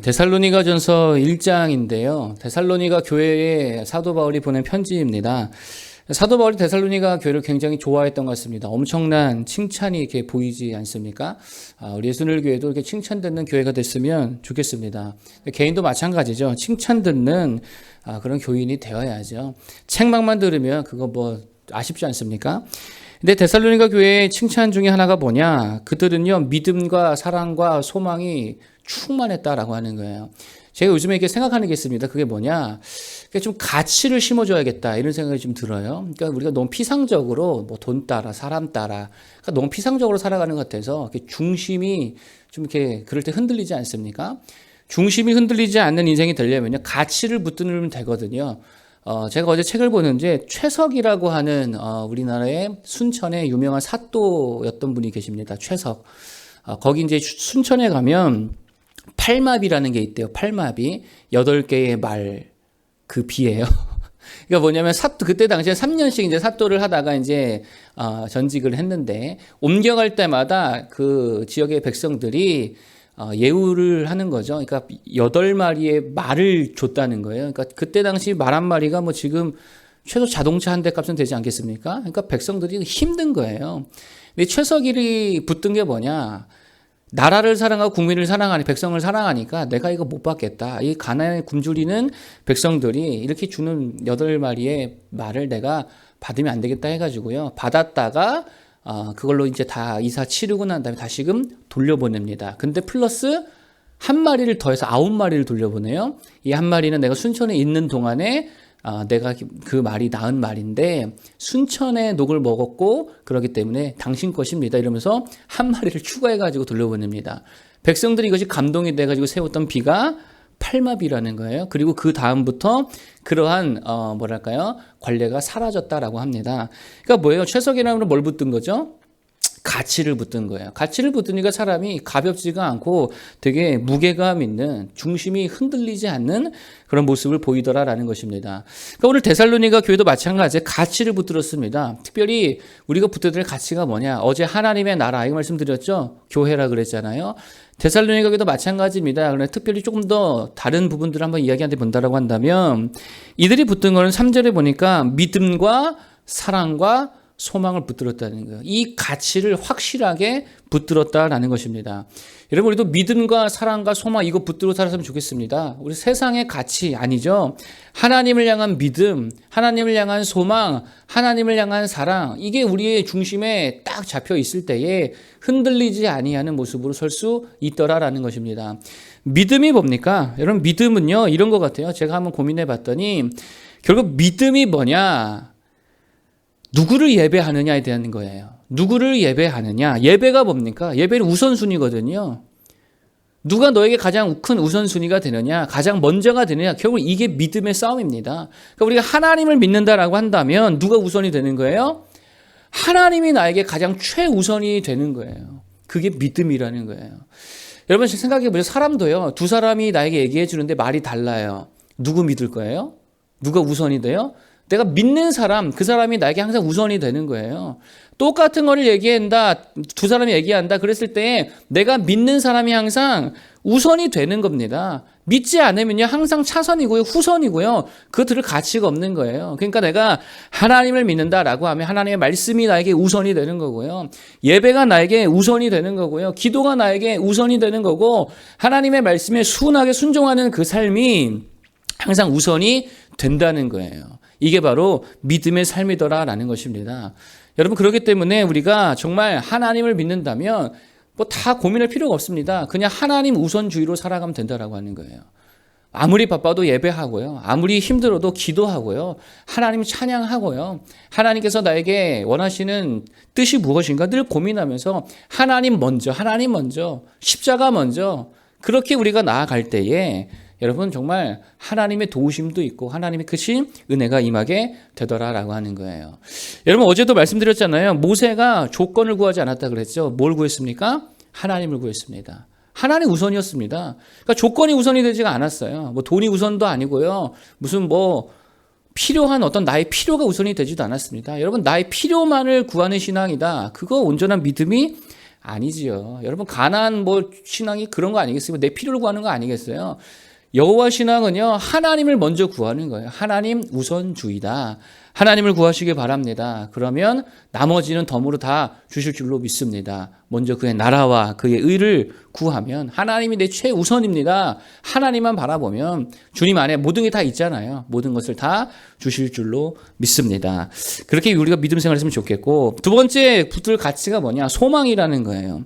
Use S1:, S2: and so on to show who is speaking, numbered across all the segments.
S1: 데살로니가전서 1장인데요. 데살로니가 교회에 사도 바울이 보낸 편지입니다. 사도 바울이 데살로니가 교회를 굉장히 좋아했던 것 같습니다. 엄청난 칭찬이 이렇게 보이지 않습니까? 우리 예수늘 교회도 이렇게 칭찬 듣는 교회가 됐으면 좋겠습니다. 개인도 마찬가지죠. 칭찬 듣는 그런 교인이 되어야죠. 책망만 들으면 그거 뭐 아쉽지 않습니까? 근데 데살로니가 교회의 칭찬 중에 하나가 뭐냐? 그들은요, 믿음과 사랑과 소망이 충만했다라고 하는 거예요. 제가 요즘에 이렇게 생각하는 게 있습니다. 그게 뭐냐? 좀 가치를 심어줘야겠다 이런 생각이 좀 들어요. 그러니까 우리가 너무 피상적으로 뭐 돈 따라 사람 따라 그러니까 너무 피상적으로 살아가는 것 같아서 중심이 좀 이렇게 그럴 때 흔들리지 않습니까? 중심이 흔들리지 않는 인생이 되려면요, 가치를 붙들면 되거든요. 제가 어제 책을 보는데 최석이라고 하는 우리나라의 순천의 유명한 사또였던 분이 계십니다. 최석. 거기 이제 순천에 가면 팔마비라는 게 있대요. 팔마비. 8개의 말, 그 비예요. 그러니까 뭐냐면 사또, 그때 당시에 3년씩 이제 사또를 하다가 이제 전직을 했는데 옮겨갈 때마다 그 지역의 백성들이 예우를 하는 거죠. 그러니까 8마리의 말을 줬다는 거예요. 그러니까 그때 당시 말 한 마리가 뭐 지금 최소 자동차 한 대 값은 되지 않겠습니까? 그러니까 백성들이 힘든 거예요. 근데 최석일이 붙든 게 뭐냐? 나라를 사랑하고 국민을 사랑하니 백성을 사랑하니까 내가 이거 못 받겠다. 이 가난에 굶주리는 백성들이 이렇게 주는 8마리의 말을 내가 받으면 안 되겠다 해가지고요. 받았다가 그걸로 이제 다 이사 치르고 난 다음에 다시금 돌려보냅니다. 근데 플러스 한 마리를 더해서 9마리를 돌려보내요. 이 한 마리는 내가 순천에 있는 동안에 내가 그 말이 낳은 말인데 순천의 녹을 먹었고 그렇기 때문에 당신 것입니다. 이러면서 한 마리를 추가해가지고 돌려보냅니다. 백성들이 이것이 감동이 돼가지고 세웠던 비가 팔마비라는 거예요. 그리고 그 다음부터 그러한 뭐랄까요, 관례가 사라졌다라고 합니다. 그러니까 뭐예요? 최석이라는 뭘 붙든 거죠? 가치를 붙든 거예요. 가치를 붙으니까 사람이 가볍지가 않고 되게 무게감 있는, 중심이 흔들리지 않는 그런 모습을 보이더라라는 것입니다. 그러니까 오늘 데살로니가 교회도 마찬가지에 가치를 붙들었습니다. 특별히 우리가 붙들어야 될 가치가 뭐냐? 어제 하나님의 나라, 이거 말씀드렸죠? 교회라 그랬잖아요. 데살로니가 교회도 마찬가지입니다. 그런데 특별히 조금 더 다른 부분들을 한번 이야기한테 본다라고 한다면 이들이 붙든 거는 3절에 보니까 믿음과 사랑과 소망을 붙들었다는 거예요. 이 가치를 확실하게 붙들었다라는 것입니다. 여러분, 우리도 믿음과 사랑과 소망 이거 붙들고 살았으면 좋겠습니다. 우리 세상의 가치 아니죠. 하나님을 향한 믿음, 하나님을 향한 소망, 하나님을 향한 사랑, 이게 우리의 중심에 딱 잡혀 있을 때에 흔들리지 아니하는 모습으로 설 수 있더라라는 것입니다. 믿음이 뭡니까? 여러분, 믿음은요 이런 것 같아요. 제가 한번 고민해 봤더니 결국 믿음이 뭐냐? 누구를 예배하느냐에 대한 거예요. 누구를 예배하느냐? 예배가 뭡니까? 예배는 우선순위거든요. 누가 너에게 가장 큰 우선순위가 되느냐? 가장 먼저가 되느냐? 결국 이게 믿음의 싸움입니다. 그러니까 우리가 하나님을 믿는다라고 한다면 누가 우선이 되는 거예요? 하나님이 나에게 가장 최우선이 되는 거예요. 그게 믿음이라는 거예요. 여러분 생각해 보세요. 사람도요. 두 사람이 나에게 얘기해 주는데 말이 달라요. 누구 믿을 거예요? 누가 우선이 돼요? 내가 믿는 사람, 그 사람이 나에게 항상 우선이 되는 거예요. 똑같은 거를 얘기한다, 두 사람이 얘기한다 그랬을 때 내가 믿는 사람이 항상 우선이 되는 겁니다. 믿지 않으면요 항상 차선이고요, 후선이고요. 그거 들을 가치가 없는 거예요. 그러니까 내가 하나님을 믿는다라고 하면 하나님의 말씀이 나에게 우선이 되는 거고요. 예배가 나에게 우선이 되는 거고요. 기도가 나에게 우선이 되는 거고 하나님의 말씀에 순하게 순종하는 그 삶이 항상 우선이 된다는 거예요. 이게 바로 믿음의 삶이더라라는 것입니다. 여러분, 그렇기 때문에 우리가 정말 하나님을 믿는다면 뭐 다 고민할 필요가 없습니다. 그냥 하나님 우선주의로 살아가면 된다라고 하는 거예요. 아무리 바빠도 예배하고요. 아무리 힘들어도 기도하고요. 하나님 찬양하고요. 하나님께서 나에게 원하시는 뜻이 무엇인가 늘 고민하면서 하나님 먼저, 십자가 먼저 그렇게 우리가 나아갈 때에 여러분 정말 하나님의 도우심도 있고 하나님의 크신 은혜가 임하게 되더라라고 하는 거예요. 여러분 어제도 말씀드렸잖아요. 모세가 조건을 구하지 않았다 그랬죠. 뭘 구했습니까? 하나님을 구했습니다. 하나님 우선이었습니다. 그러니까 조건이 우선이 되지가 않았어요. 뭐 돈이 우선도 아니고요. 무슨 뭐 필요한 어떤 나의 필요가 우선이 되지도 않았습니다. 여러분 나의 필요만을 구하는 신앙이다. 그거 온전한 믿음이 아니지요. 여러분 가나안 신앙이 그런 거 아니겠어요? 내 필요를 구하는 거 아니겠어요? 여호와 신앙은요, 하나님을 먼저 구하는 거예요. 하나님 우선주의다. 하나님을 구하시길 바랍니다. 그러면 나머지는 덤으로 다 주실 줄로 믿습니다. 먼저 그의 나라와 그의 의를 구하면 하나님이 내 최우선입니다. 하나님만 바라보면 주님 안에 모든 게 다 있잖아요. 모든 것을 다 주실 줄로 믿습니다. 그렇게 우리가 믿음 생활했으면 좋겠고, 두 번째 붙들 가치가 뭐냐? 소망이라는 거예요.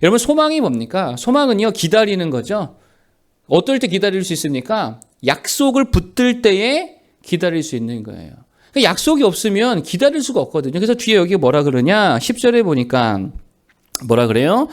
S1: 여러분 소망이 뭡니까? 소망은요, 기다리는 거죠. 어떨 때 기다릴 수 있습니까? 약속을 붙들 때에 기다릴 수 있는 거예요. 그러니까 약속이 없으면 기다릴 수가 없거든요. 그래서 뒤에 여기 뭐라 그러냐? 10절에 보니까 뭐라 그래요?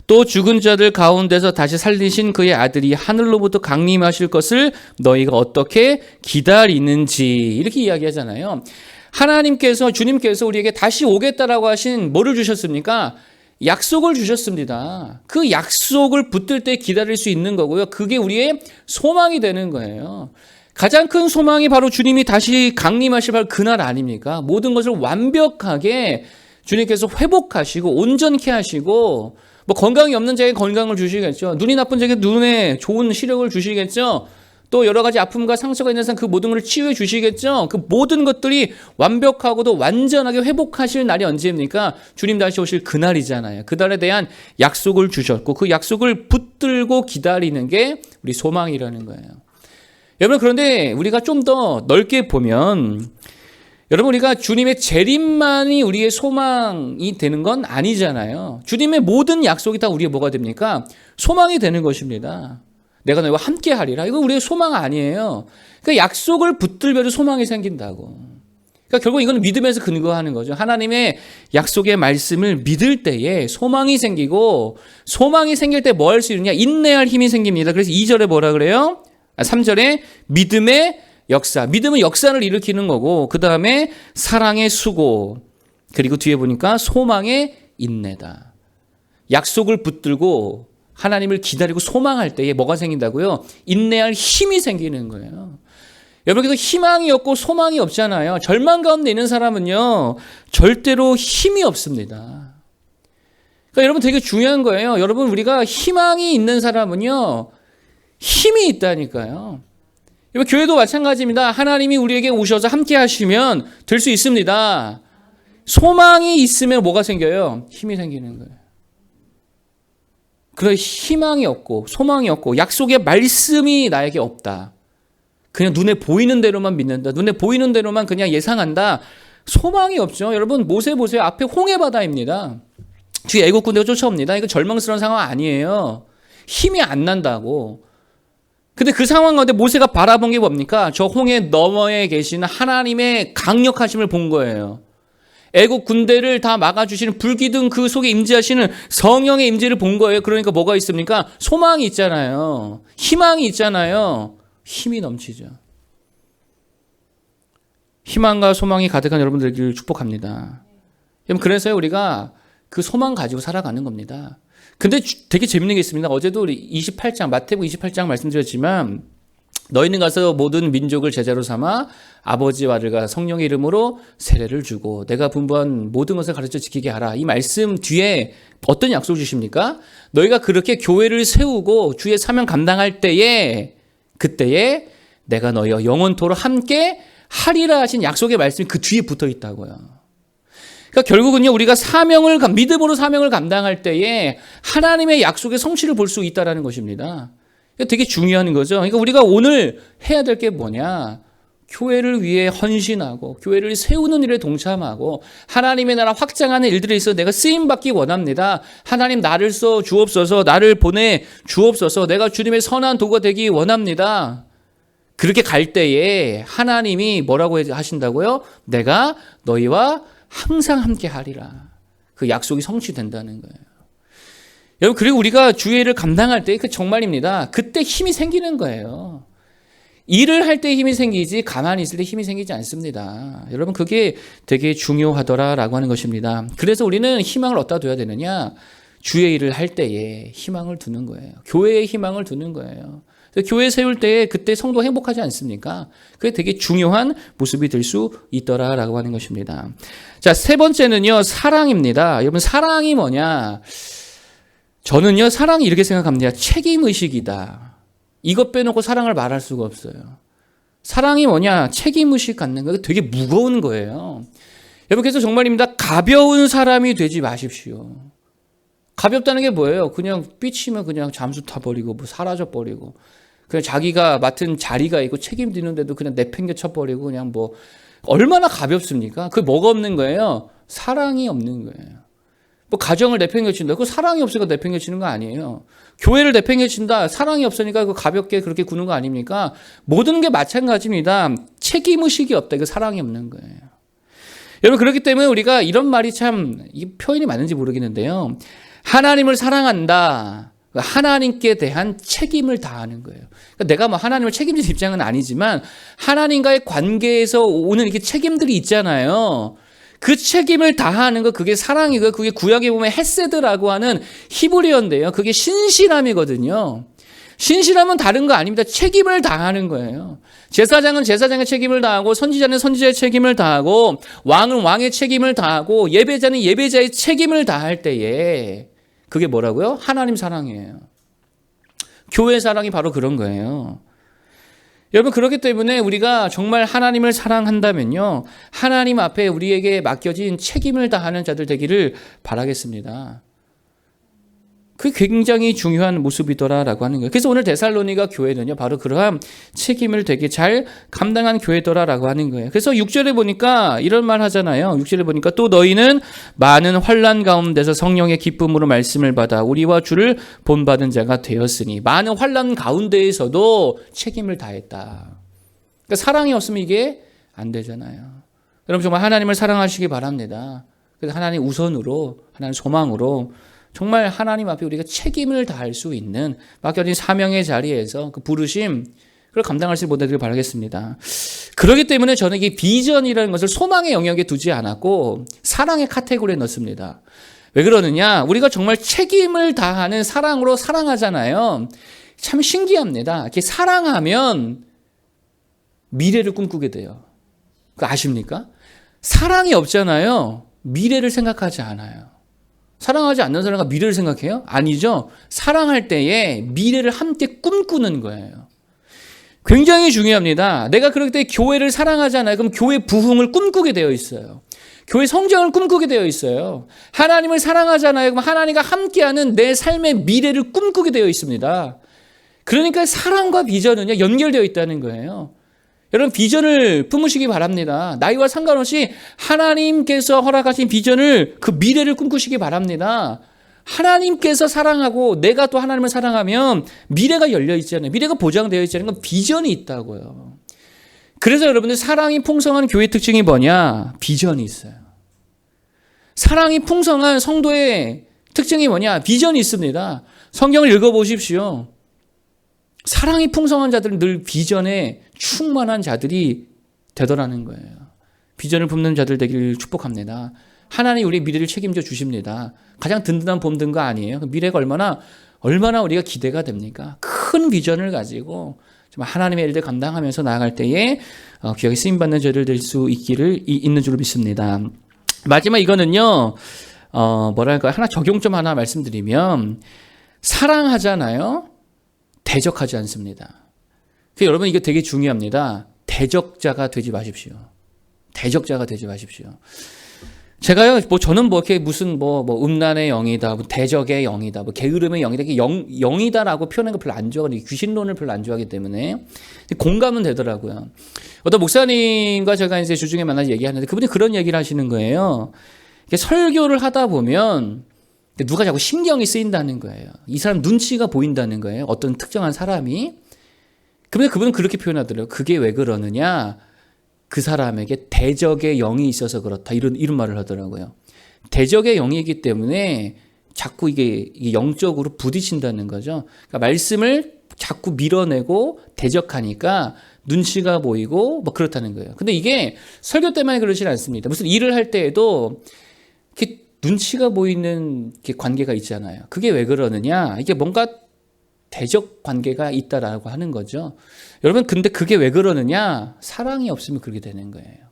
S1: 또 죽은 자들 가운데서 다시 살리신 그의 아들이 하늘로부터 강림하실 것을 너희가 어떻게 기다리는지 이렇게 이야기하잖아요. 하나님께서 주님께서 우리에게 다시 오겠다라고 하신 뭐를 주셨습니까? 약속을 주셨습니다. 그 약속을 붙들 때 기다릴 수 있는 거고요. 그게 우리의 소망이 되는 거예요. 가장 큰 소망이 바로 주님이 다시 강림하실 바로 그날 아닙니까? 모든 것을 완벽하게 주님께서 회복하시고 온전케 하시고, 건강이 없는 자에게 건강을 주시겠죠. 눈이 나쁜 자에게 눈에 좋은 시력을 주시겠죠. 또 여러 가지 아픔과 상처가 있는 사람 그 모든 것을 치유해 주시겠죠. 그 모든 것들이 완벽하고도 완전하게 회복하실 날이 언제입니까? 주님 다시 오실 그날이잖아요. 그날에 대한 약속을 주셨고 그 약속을 붙들고 기다리는 게 우리 소망이라는 거예요. 여러분 그런데 우리가 좀 더 넓게 보면 여러분 우리가 주님의 재림만이 우리의 소망이 되는 건 아니잖아요. 주님의 모든 약속이 다 우리의 뭐가 됩니까? 소망이 되는 것입니다. 내가 너희와 함께 하리라. 이거 우리의 소망 아니에요. 그러니까 약속을 붙들면 소망이 생긴다고. 그러니까 결국 이건 믿음에서 근거하는 거죠. 하나님의 약속의 말씀을 믿을 때에 소망이 생기고, 소망이 생길 때 뭐 할 수 있느냐? 인내할 힘이 생깁니다. 그래서 2절에 뭐라 그래요? 3절에 믿음의 역사. 믿음은 역사를 일으키는 거고, 그 다음에 사랑의 수고, 그리고 뒤에 보니까 소망의 인내다. 약속을 붙들고 하나님을 기다리고 소망할 때에 뭐가 생긴다고요? 인내할 힘이 생기는 거예요. 여러분, 그래서 희망이 없고 소망이 없잖아요. 절망 가운데 있는 사람은요, 절대로 힘이 없습니다. 그러니까 여러분 되게 중요한 거예요. 여러분, 우리가 희망이 있는 사람은요, 힘이 있다니까요. 여러분, 교회도 마찬가지입니다. 하나님이 우리에게 오셔서 함께 하시면 될 수 있습니다. 소망이 있으면 뭐가 생겨요? 힘이 생기는 거예요. 그런 희망이 없고 소망이 없고 약속의 말씀이 나에게 없다. 그냥 눈에 보이는 대로만 믿는다. 눈에 보이는 대로만 그냥 예상한다. 소망이 없죠. 여러분 모세 보세요. 앞에 홍해바다입니다. 뒤에 애국 군대가 쫓아옵니다. 이거 절망스러운 상황 아니에요. 힘이 안 난다고. 근데 그 상황 가운데 모세가 바라본 게 뭡니까? 저 홍해 너머에 계시는 하나님의 강력하심을 본 거예요. 애국 군대를 다 막아주시는 불기둥 그 속에 임재하시는 성령의 임재를 본 거예요. 그러니까 뭐가 있습니까? 소망이 있잖아요. 희망이 있잖아요. 힘이 넘치죠. 희망과 소망이 가득한 여러분들을 축복합니다. 그래서 우리가 그 소망 가지고 살아가는 겁니다. 근데 되게 재밌는 게 있습니다. 어제도 우리 28장, 마태복음 28장 말씀드렸지만 너희는 가서 모든 민족을 제자로 삼아 아버지와 아들과 성령의 이름으로 세례를 주고 내가 분부한 모든 것을 가르쳐 지키게 하라. 이 말씀 뒤에 어떤 약속을 주십니까? 너희가 그렇게 교회를 세우고 주의 사명 감당할 때에 그때에 내가 너희와 영원토록 함께 하리라 하신 약속의 말씀이 그 뒤에 붙어 있다고요. 그러니까 결국은요, 우리가 믿음으로 사명을 감당할 때에 하나님의 약속의 성취를 볼 수 있다는 것입니다. 되게 중요한 거죠. 그러니까 우리가 오늘 해야 될 게 뭐냐? 교회를 위해 헌신하고 교회를 세우는 일에 동참하고 하나님의 나라 확장하는 일들에 있어서 내가 쓰임받기 원합니다. 하나님 나를 써 주옵소서, 나를 보내 주옵소서, 내가 주님의 선한 도구가 되기 원합니다. 그렇게 갈 때에 하나님이 뭐라고 하신다고요? 내가 너희와 항상 함께 하리라. 그 약속이 성취된다는 거예요. 여러분, 그리고 우리가 주의 일을 감당할 때 그 정말입니다. 그때 힘이 생기는 거예요. 일을 할 때 힘이 생기지 가만히 있을 때 힘이 생기지 않습니다. 여러분, 그게 되게 중요하더라라고 하는 것입니다. 그래서 우리는 희망을 어디다 둬야 되느냐? 주의 일을 할 때에 희망을 두는 거예요. 교회에 희망을 두는 거예요. 교회 세울 때 그때 성도 행복하지 않습니까? 그게 되게 중요한 모습이 될 수 있더라라고 하는 것입니다. 자, 세 번째는요, 사랑입니다. 여러분, 사랑이 뭐냐? 저는요, 사랑이 이렇게 생각합니다. 책임의식이다. 이것 빼놓고 사랑을 말할 수가 없어요. 사랑이 뭐냐? 책임의식 갖는 거 되게 무거운 거예요. 여러분, 그래서 정말입니다. 가벼운 사람이 되지 마십시오. 가볍다는 게 뭐예요? 그냥 삐치면 그냥 잠수 타버리고 뭐 사라져버리고 그냥 자기가 맡은 자리가 있고 책임지는데도 그냥 내팽겨 쳐버리고 그냥 뭐 얼마나 가볍습니까? 그게 뭐가 없는 거예요? 사랑이 없는 거예요. 뭐 가정을 내팽겨 친다. 그거 사랑이 없으니까 내팽겨 치는 거 아니에요. 교회를 내팽겨 친다. 사랑이 없으니까 그거 가볍게 그렇게 구는 거 아닙니까? 모든 게 마찬가지입니다. 책임의식이 없다. 이거 사랑이 없는 거예요. 여러분, 그렇기 때문에 우리가 이런 말이 참 이 표현이 맞는지 모르겠는데요. 하나님을 사랑한다. 하나님께 대한 책임을 다하는 거예요. 그러니까 내가 뭐 하나님을 책임질 입장은 아니지만 하나님과의 관계에서 오는 이렇게 책임들이 있잖아요. 그 책임을 다하는 거 그게 사랑이고요. 그게 구약에 보면 헤세드라고 하는 히브리어인데요. 그게 신실함이거든요. 신실함은 다른 거 아닙니다. 책임을 다하는 거예요. 제사장은 제사장의 책임을 다하고 선지자는 선지자의 책임을 다하고 왕은 왕의 책임을 다하고 예배자는 예배자의 책임을 다할 때에 그게 뭐라고요? 하나님 사랑이에요. 교회 사랑이 바로 그런 거예요. 여러분, 그렇기 때문에 우리가 정말 하나님을 사랑한다면요, 하나님 앞에 우리에게 맡겨진 책임을 다하는 자들 되기를 바라겠습니다. 그게 굉장히 중요한 모습이더라라고 하는 거예요. 그래서 오늘 데살로니가 교회는요, 바로 그러한 책임을 되게 잘 감당한 교회더라라고 하는 거예요. 그래서 6절에 보니까 이런 말 하잖아요. 6절에 보니까 또 너희는 많은 환난 가운데서 성령의 기쁨으로 말씀을 받아 우리와 주를 본받은 자가 되었으니, 많은 환난 가운데에서도 책임을 다했다. 그러니까 사랑이 없으면 이게 안 되잖아요. 여러분, 정말 하나님을 사랑하시기 바랍니다. 그래서 하나님 우선으로, 하나님 소망으로 정말 하나님 앞에 우리가 책임을 다할 수 있는 맡겨진 사명의 자리에서 그 부르심, 그걸 감당할 수 못하기를 바라겠습니다. 그렇기 때문에 저는 이 비전이라는 것을 소망의 영역에 두지 않았고 사랑의 카테고리에 넣습니다. 왜 그러느냐? 우리가 정말 책임을 다하는 사랑으로 사랑하잖아요. 참 신기합니다. 이렇게 사랑하면 미래를 꿈꾸게 돼요. 그거 아십니까? 사랑이 없잖아요. 미래를 생각하지 않아요. 사랑하지 않는 사람과 미래를 생각해요? 아니죠. 사랑할 때에 미래를 함께 꿈꾸는 거예요. 굉장히 중요합니다. 내가 그럴 때 교회를 사랑하잖아요. 그럼 교회 부흥을 꿈꾸게 되어 있어요. 교회 성장을 꿈꾸게 되어 있어요. 하나님을 사랑하잖아요. 그럼 하나님과 함께하는 내 삶의 미래를 꿈꾸게 되어 있습니다. 그러니까 사랑과 비전은요, 연결되어 있다는 거예요. 여러분, 비전을 품으시기 바랍니다. 나이와 상관없이 하나님께서 허락하신 비전을, 그 미래를 꿈꾸시기 바랍니다. 하나님께서 사랑하고 내가 또 하나님을 사랑하면 미래가 열려 있잖아요. 미래가 보장되어 있잖아요. 그건 비전이 있다고요. 그래서 여러분들, 사랑이 풍성한 교회 특징이 뭐냐? 비전이 있어요. 사랑이 풍성한 성도의 특징이 뭐냐? 비전이 있습니다. 성경을 읽어보십시오. 사랑이 풍성한 자들은 늘 비전에 충만한 자들이 되더라는 거예요. 비전을 품는 자들 되기를 축복합니다. 하나님 우리 미래를 책임져 주십니다. 가장 든든한 봄든거 아니에요? 미래가 얼마나 우리가 기대가 됩니까? 큰 비전을 가지고 정말 하나님의 일들 감당하면서 나아갈 때에 귀하게 쓰임받는 저를 될 수 있는 줄 믿습니다. 마지막 이거는요, 하나 적용점 하나 말씀드리면, 사랑하잖아요. 대적하지 않습니다. 여러분, 이게 되게 중요합니다. 대적자가 되지 마십시오. 대적자가 되지 마십시오. 제가요, 저는 이렇게 무슨 음란의 영이다, 대적의 영이다, 게으름의 영이다, 영이다라고 표현하는 거 별로 안 좋아하거든요. 귀신론을 별로 안 좋아하기 때문에. 공감은 되더라고요. 어떤 목사님과 제가 이제 주중에 만나서 얘기하는데 그분이 그런 얘기를 하시는 거예요. 설교를 하다 보면 누가 자꾸 신경이 쓰인다는 거예요. 이 사람 눈치가 보인다는 거예요. 어떤 특정한 사람이. 그런데 그분은 그렇게 표현하더라고요. 그게 왜 그러느냐? 그 사람에게 대적의 영이 있어서 그렇다. 이런 말을 하더라고요. 대적의 영이기 때문에 자꾸 이게 영적으로 부딪힌다는 거죠. 그러니까 말씀을 자꾸 밀어내고 대적하니까 눈치가 보이고 그렇다는 거예요. 근데 이게 설교 때문에 그러진 않습니다. 무슨 일을 할 때에도 이렇게 눈치가 보이는 관계가 있잖아요. 그게 왜 그러느냐? 이게 뭔가 대적 관계가 있다라고 하는 거죠. 여러분, 근데 그게 왜 그러느냐? 사랑이 없으면 그렇게 되는 거예요.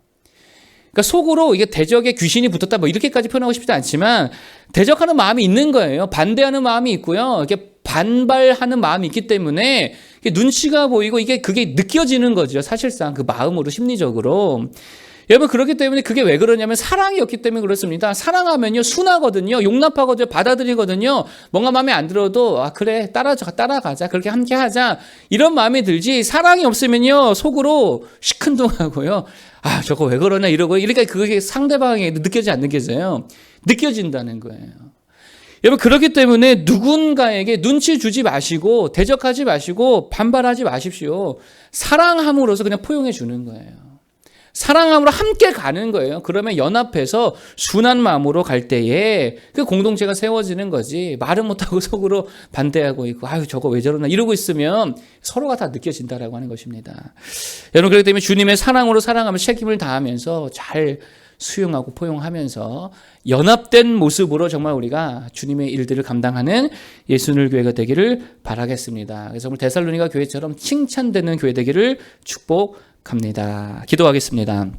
S1: 그러니까 속으로 이게 대적에 귀신이 붙었다 뭐 이렇게까지 표현하고 싶지 않지만 대적하는 마음이 있는 거예요. 반대하는 마음이 있고요. 이렇게 반발하는 마음이 있기 때문에 눈치가 보이고 그게 느껴지는 거죠. 사실상 그 마음으로 심리적으로. 여러분, 그렇기 때문에 그게 왜 그러냐면 사랑이 없기 때문에 그렇습니다. 사랑하면요 순하거든요. 용납하거든요. 받아들이거든요. 뭔가 마음에 안 들어도 그래 따라가자. 그렇게 함께 하자. 이런 마음이 들지, 사랑이 없으면요 속으로 시큰둥하고요. 저거 왜 그러나 이러고, 이러니까 그게 상대방에게 느껴지지 않는 게요. 느껴진다는 거예요. 여러분, 그렇기 때문에 누군가에게 눈치 주지 마시고 대적하지 마시고 반발하지 마십시오. 사랑함으로써 그냥 포용해 주는 거예요. 사랑함으로 함께 가는 거예요. 그러면 연합해서 순한 마음으로 갈 때에 그 공동체가 세워지는 거지. 말은 못하고 속으로 반대하고 있고 저거 왜 저러나 이러고 있으면 서로가 다 느껴진다라고 하는 것입니다. 여러분, 그렇기 때문에 주님의 사랑으로 사랑하며 책임을 다하면서 잘 수용하고 포용하면서 연합된 모습으로 정말 우리가 주님의 일들을 감당하는 예수늘 교회가 되기를 바라겠습니다. 그래서 정말 데살로니가 교회처럼 칭찬되는 교회 되기를 축복합니다. 기도하겠습니다.